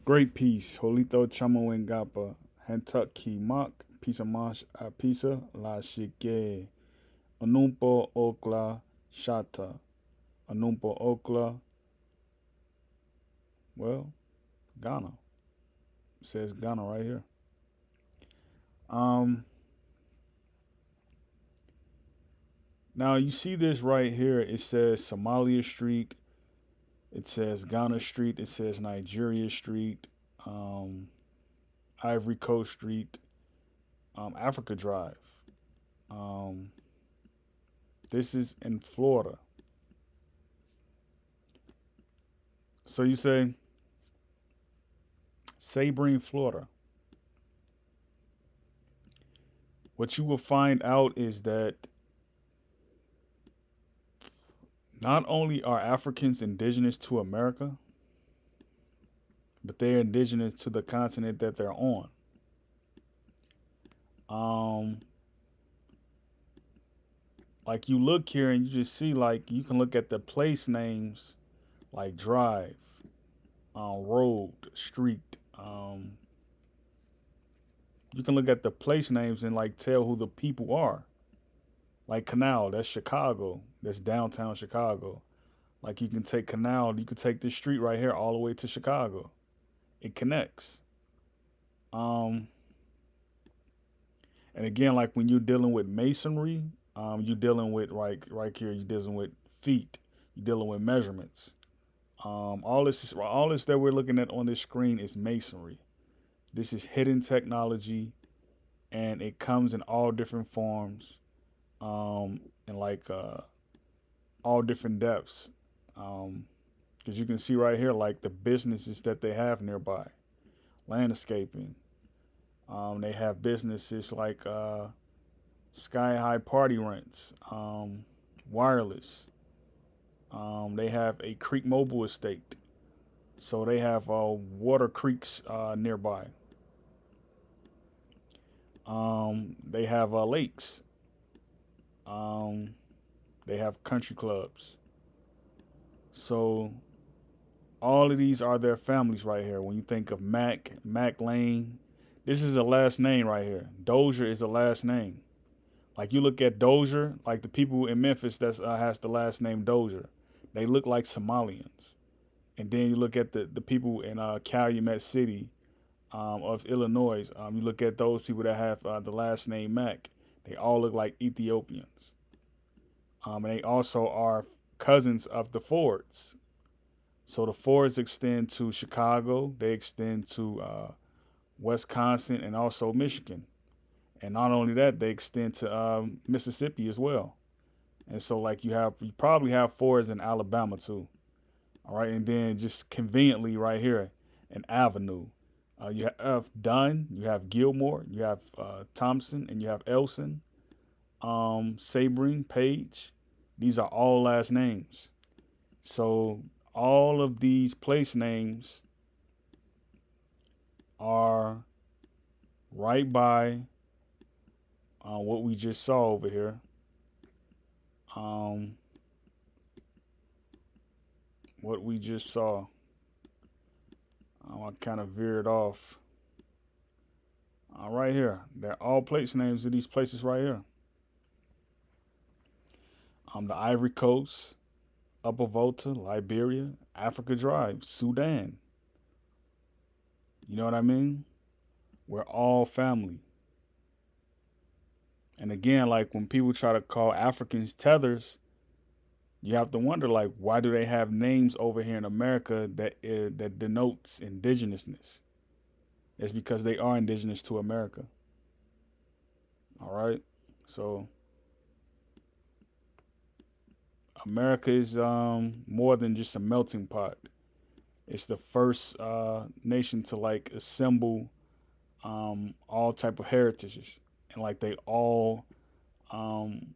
Great peace. Holito Chamawengapa. Hentucky Mak. Pisa Mash Pisa La Shike. Anumpo Okla Shata. Anumpo Okla. Well, Ghana. It says Ghana right here. Um Now you see this right here. It says Somalia Street. It says Ghana Street. It says Nigeria Street. Um, Ivory Coast Street. Africa Drive. Um, this is in Florida. So you say Sabine, Florida. What you will find out is that not only are Africans indigenous to America, but they're indigenous to the continent that they're on. Um, like you look here and you just see like you can look at the place names like drive, road, street. You can look at the place names and like tell who the people are. Like Canal, that's Chicago. That's downtown Chicago. Like you can take Canal, you can take this street right here all the way to Chicago. It connects. Um, and again, like when you're dealing with masonry, you're dealing with right here, you're dealing with feet, you're dealing with measurements. All this that we're looking at on this screen is masonry. This is hidden technology, and it comes in all different forms, and like all different depths. Um, because you can see right here, like the businesses that they have nearby, landscaping. They have businesses like Sky High Party Rents, wireless. They have a Creek Mobile Estate, so they have water creeks nearby. They have lakes. Um, they have country clubs. So all of these are their families right here. When you think of Mac Lane, this is a last name right here. Dozier is a last name. Like you look at Dozier, like the people in Memphis that has the last name Dozier, they look like Somalians. And then you look at the people in Calumet City of Illinois. You look at those people that have the last name Mac. They all look like Ethiopians. And they also are cousins of the Fords. So the Fords extend to Chicago. They extend to Wisconsin and also Michigan. And not only that, they extend to Mississippi as well. And so like you probably have Fords in Alabama too. All right, and then just conveniently right here, an avenue. You have Dunn, you have Gilmore, you have Thompson, and you have Elson, Sabring, Page. These are all last names. So all of these place names are right by what we just saw over here. Um, what we just saw. I kind of veered off. Right here. They're all place names of these places right here. The Ivory Coast, Upper Volta, Liberia, Africa Drive, Sudan. You know what I mean? We're all family. And again, like when people try to call Africans tethers, you have to wonder, like, why do they have names over here in America that denotes indigenousness? It's because they are indigenous to America. All right, so America is more than just a melting pot. It's the first nation to like assemble all type of heritages, and like they all um,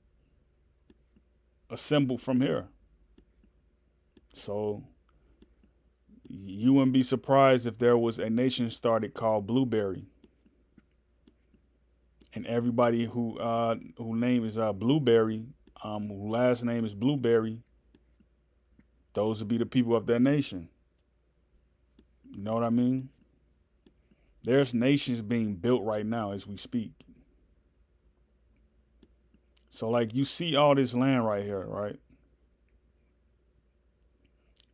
assembled from here. So you wouldn't be surprised if there was a nation started called Blueberry, and everybody who name is Blueberry, who last name is Blueberry, those would be the people of that nation. You know what I mean? There's nations being built right now as we speak. So like you see all this land right here, right?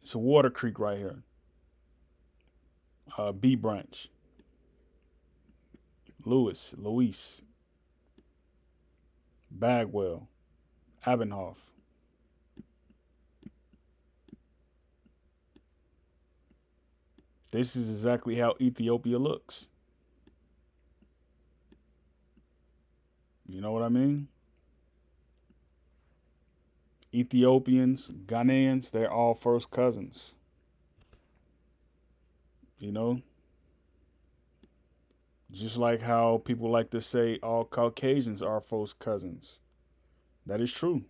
It's a water creek right here. B branch, Luis, Bagwell, Abenhoff. This is exactly how Ethiopia looks. You know what I mean? Ethiopians, Ghanaians, they're all first cousins. You know, just like how people like to say all Caucasians are first cousins. That is true.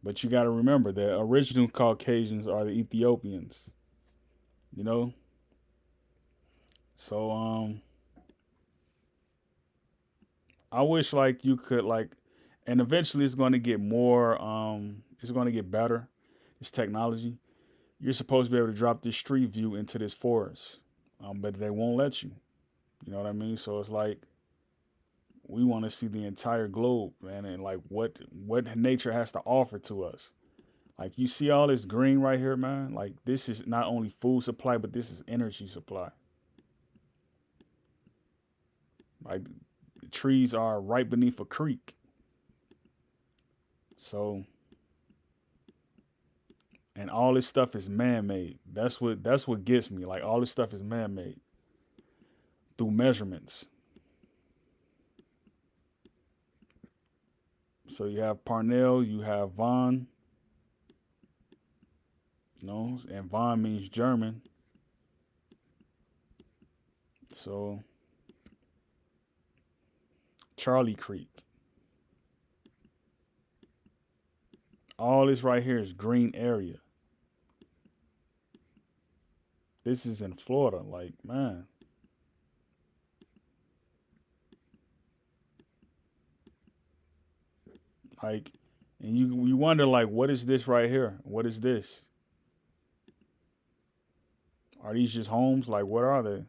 But you got to remember the original Caucasians are the Ethiopians. You know, so I wish like you could like, and eventually it's going to get more. It's going to get better. It's technology. You're supposed to be able to drop this street view into this forest, but they won't let you. You know what I mean? So it's like we want to see the entire globe, man, and like what nature has to offer to us. Like you see all this green right here, man. Like this is not only food supply, but this is energy supply. Like the trees are right beneath a creek. So and all this stuff is man-made. That's what gets me. Like all this stuff is man-made through measurements. So you have Parnell, you have Von, you know, and Von means German. So Charlie Creek. All this right here is green area. This is in Florida. Like, man. Like, and you wonder like, what is this right here? What is this? Are these just homes? Like, what are they?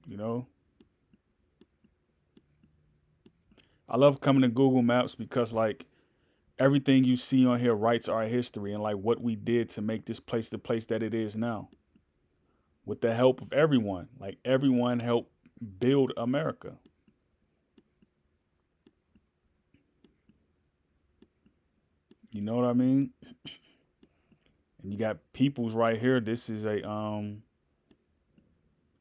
You know? I love coming to Google Maps because like everything you see on here writes our history and like what we did to make this place the place that it is now. With the help of everyone. Like everyone helped build America. You know what I mean? And you got peoples right here. This is a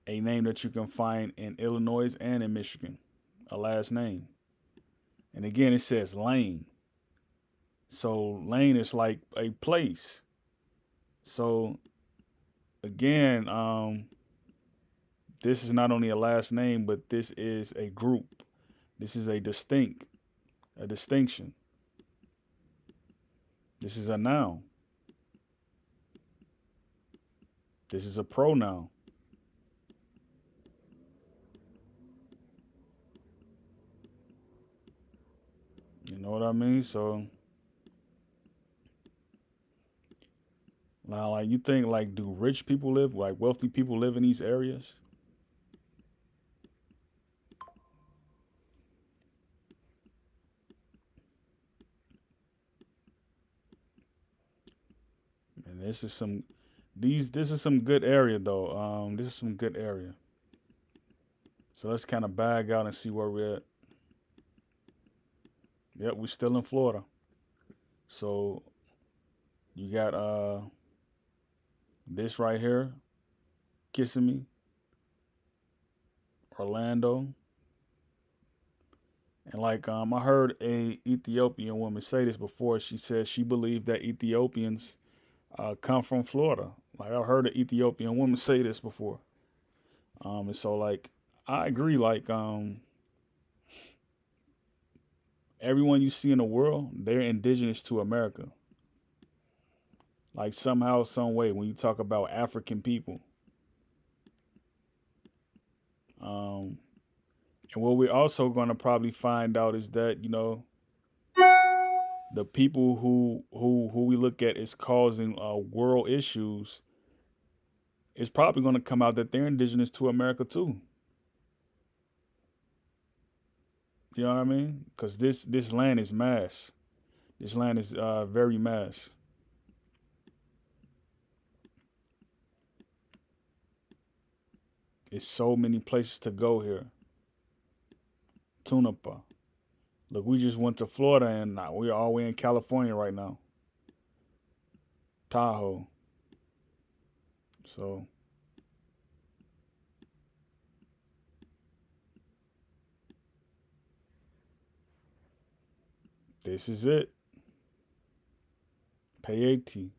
name that you can find in Illinois and in Michigan. A last name. And again it says Lane. So Lane is like a place. So again, this is not only a last name, but this is a group. This is a distinction. This is a noun. This is a pronoun. You know what I mean? So now, like you think, like, do rich people live, like wealthy people live in these areas? And this is some good area though. This is some good area. So let's kind of bag out and see where we're at. Yep, we're still in Florida. So you got this right here, Kissimmee, Orlando, and like I heard a Ethiopian woman say this before. She said she believed that Ethiopians come from Florida. Like I've heard an Ethiopian woman say this before. And so like I agree. Like everyone you see in the world, they're indigenous to America. Like somehow, some way, when you talk about African people, um, and what we're also going to probably find out is that the people who we look at as causing world issues, it's probably going to come out that they're indigenous to America too. You know what I mean? Because this land is mass. This land is very mass. It's so many places to go here. Tunapa. Look, we just went to Florida and we're all the way in California right now. Tahoe. So this is it. Peyote.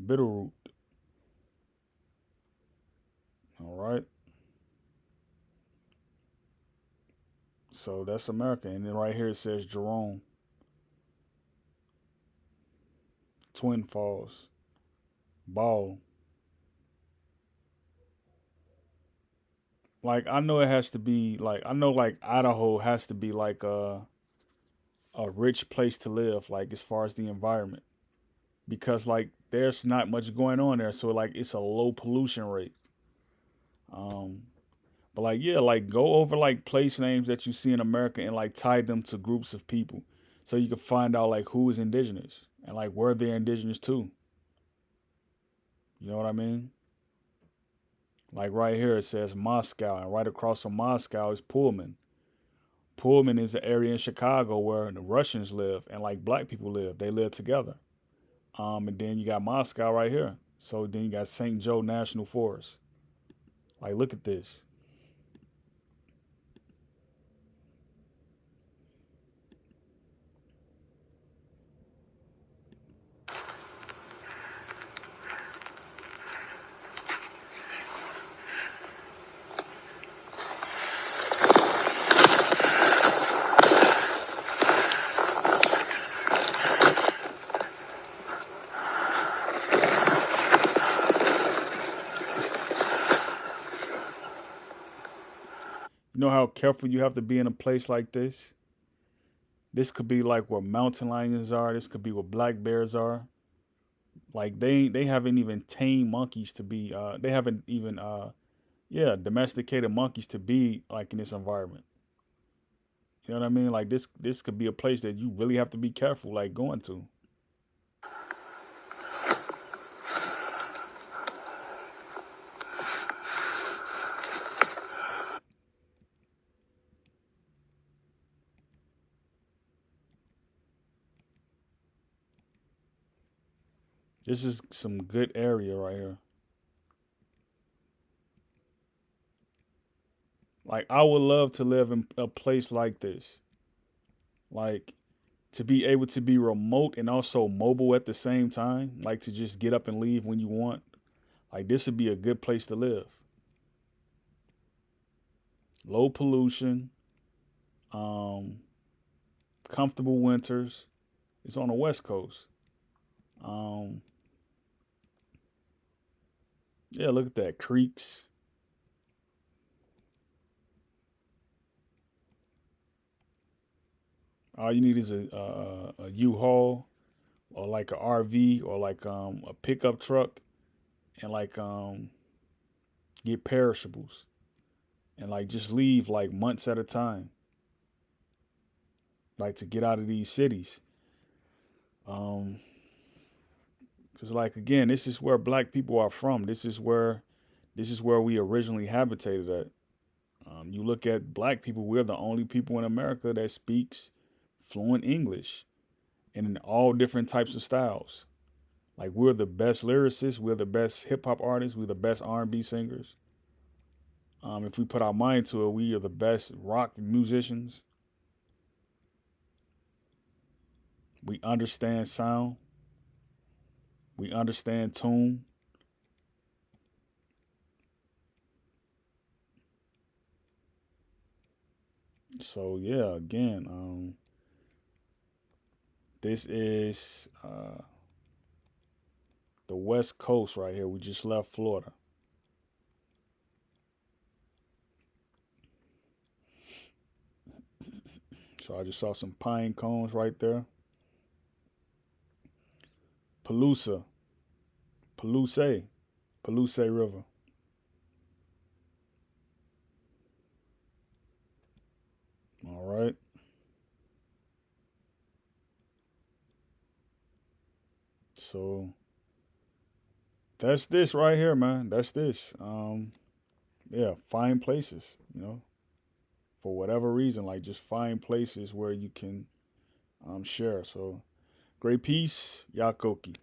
Bitterroot. All right. So that's America. And then right here it says Jerome. Twin Falls. Ball. Like I know it has to be like I know like Idaho has to be like a rich place to live, like as far as the environment. Because like there's not much going on there. So like it's a low pollution rate. Um but like yeah, like go over like place names that you see in America and like tie them to groups of people. So you can find out like who is indigenous and like where they're indigenous to. You know what I mean? Like right here it says Moscow, and right across from Moscow is Pullman. Pullman is an area in Chicago where the Russians live and like black people live. They live together. And then you got Moscow right here. So then you got St. Joe National Forest. Like look at this. You know how careful you have to be in a place like this? This could be like where mountain lions are. This could be where black bears are. Like they haven't even tamed monkeys to be they haven't even yeah, domesticated monkeys to be like in this environment. You know what I mean? Like this could be a place that you really have to be careful like going to. This is some good area right here. Like I would love to live in a place like this. Like to be able to be remote and also mobile at the same time, like to just get up and leave when you want. Like this would be a good place to live. Low pollution, um, comfortable winters. It's on the West Coast. Um, yeah, look at that. Creeks. All you need is a U-Haul or like a RV or like a pickup truck and like get perishables and like just leave like months at a time, like to get out of these cities. Um, because like again, this is where black people are from. This is where we originally habitated at. You look at black people, we're the only people in America that speaks fluent English and in all different types of styles. Like we're the best lyricists, we're the best hip hop artists, we're the best R&B singers. If we put our mind to it, we are the best rock musicians. We understand sound, we understand tune. So yeah, again, this is the West Coast right here. We just left Florida. So I just saw some pine cones right there. Palusa, Palusa River. All right. So that's this right here, man. That's this. Yeah, find places, for whatever reason, like just find places where you can share. So great peace, Yakoki.